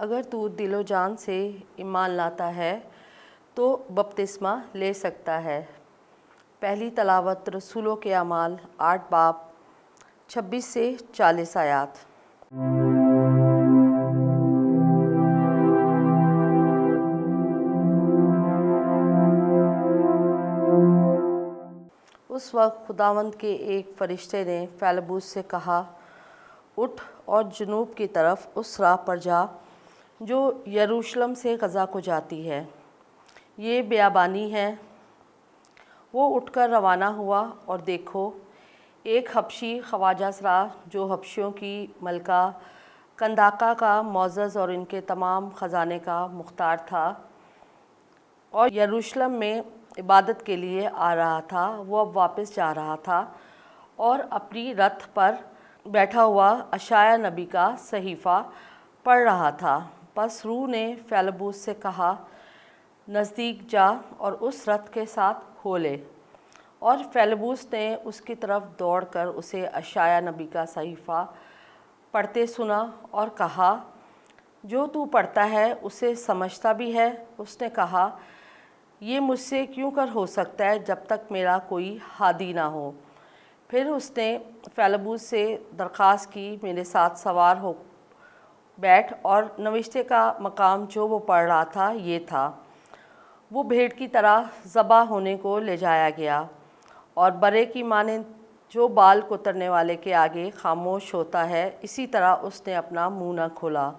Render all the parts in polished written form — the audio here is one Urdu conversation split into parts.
اگر تو دل و جان سے ایمان لاتا ہے تو بپتسمہ لے سکتا ہے۔ پہلی تلاوت رسولوں کے اعمال 8 باب 26 سے 40 آیات۔ اس وقت خداوند کے ایک فرشتے نے فیلبوس سے کہا، اٹھ اور جنوب کی طرف اس راہ پر جا جو یروشلم سے غزہ کو جاتی ہے، یہ بیابانی ہے۔ وہ اٹھ کر روانہ ہوا اور دیکھو، ایک حبشی خواجہ سرا جو حبشیوں کی ملکہ کنداقہ کا معزز اور ان کے تمام خزانے کا مختار تھا اور یروشلم میں عبادت کے لیے آ رہا تھا، وہ اب واپس جا رہا تھا اور اپنی رتھ پر بیٹھا ہوا اشعیا نبی کا صحیفہ پڑھ رہا تھا۔ پس روح نے فیلبوس سے کہا، نزدیک جا اور اس رتھ کے ساتھ ہو لے۔ اور فیلبوس نے اس کی طرف دوڑ کر اسے اشعیا نبی کا صحیفہ پڑھتے سنا اور کہا، جو تو پڑھتا ہے اسے سمجھتا بھی ہے؟ اس نے کہا، یہ مجھ سے کیوں کر ہو سکتا ہے جب تک میرا کوئی ہادی نہ ہو؟ پھر اس نے فیلبوس سے درخواست کی، میرے ساتھ سوار ہو بیٹھ۔ اور نوشتے کا مقام جو وہ پڑھ رہا تھا یہ تھا، وہ بھیڑ کی طرح ذبح ہونے کو لے جایا گیا اور برے کی مانند جو بال کترنے والے کے آگے خاموش ہوتا ہے، اسی طرح اس نے اپنا منہ نہ کھولا۔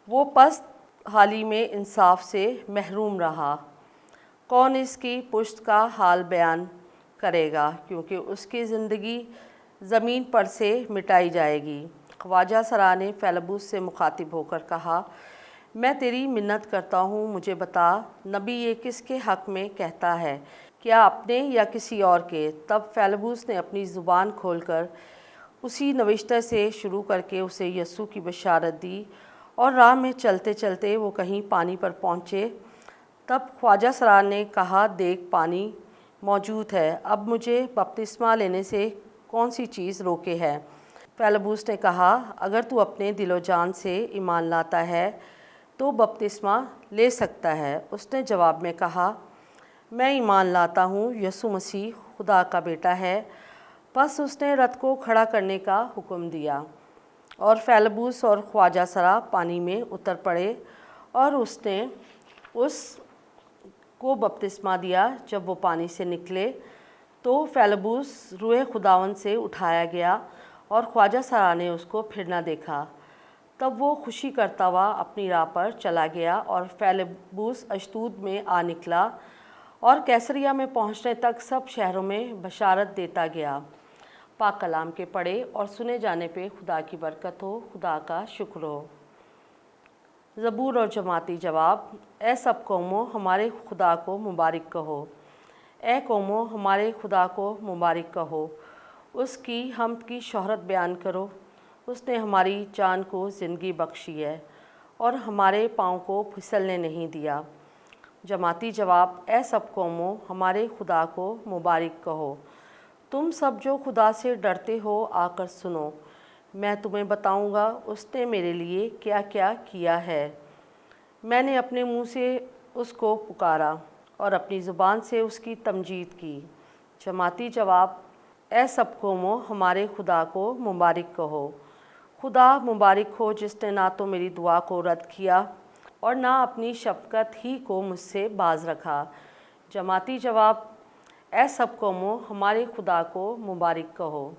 وہ پست حالی میں انصاف سے محروم رہا۔ کون اس کی پشت کا حال بیان کرے گا، کیونکہ اس کی زندگی زمین پر سے مٹائی جائے گی۔ خواجہ سرا نے فیلبوس سے مخاطب ہو کر کہا، میں تیری منت کرتا ہوں، مجھے بتا، نبی یہ کس کے حق میں کہتا ہے، کیا اپنے یا کسی اور کے؟ تب فیلبوس نے اپنی زبان کھول کر اسی نوشتے سے شروع کر کے اسے یسوع کی بشارت دی، اور راہ میں چلتے چلتے وہ کہیں پانی پر پہنچے۔ تب خواجہ سرا نے کہا، دیکھ، پانی موجود ہے، اب مجھے بپتسمہ لینے سے کون سی چیز روکے ہے؟ فیلبوس نے کہا، اگر تو اپنے دل و جان سے ایمان لاتا ہے تو بپتسمہ لے سکتا ہے۔ اس نے جواب میں کہا، میں ایمان لاتا ہوں یسوع مسیح خدا کا بیٹا ہے۔ پس اس نے رتھ کو کھڑا کرنے کا حکم دیا اور فیلبوس اور خواجہ سرا پانی میں اتر پڑے اور اس نے اس کو بپتسمہ دیا۔ جب وہ پانی سے نکلے تو فیلبوس روح خداوند سے اٹھایا گیا اور خواجہ سرا نے اس کو پھر نہ دیکھا۔ تب وہ خوشی کرتا ہوا اپنی راہ پر چلا گیا اور فیلبوس اشدود میں آ نکلا اور کیسریہ میں پہنچنے تک سب شہروں میں بشارت دیتا گیا۔ پاک کلام کے پڑھے اور سنے جانے پہ خدا کی برکت ہو، خدا کا شکر ہو۔ زبور اور جماعتی جواب۔ اے سب قوموں، ہمارے خدا کو مبارک کہو۔ اے قوموں، ہمارے خدا کو مبارک کہو، اس کی حمد کی شہرت بیان کرو۔ اس نے ہماری جان کو زندگی بخشی ہے اور ہمارے پاؤں کو پھسلنے نہیں دیا۔ جماعتی جواب۔ اے سب قوموں، ہمارے خدا کو مبارک کہو۔ تم سب جو خدا سے ڈرتے ہو آ کر سنو، میں تمہیں بتاؤں گا اس نے میرے لیے کیا کیا کیا ہے۔ میں نے اپنے منہ سے اس کو پکارا اور اپنی زبان سے اس کی تمجید کی۔ جماعتی جواب۔ اے سب قوموں، ہمارے خدا کو مبارک کہو۔ خدا مبارک ہو جس نے نہ تو میری دعا کو رد کیا اور نہ اپنی شفقت ہی کو مجھ سے باز رکھا۔ جماعتی جواب۔ اے سب قوموں، ہمارے خدا کو مبارک کہو۔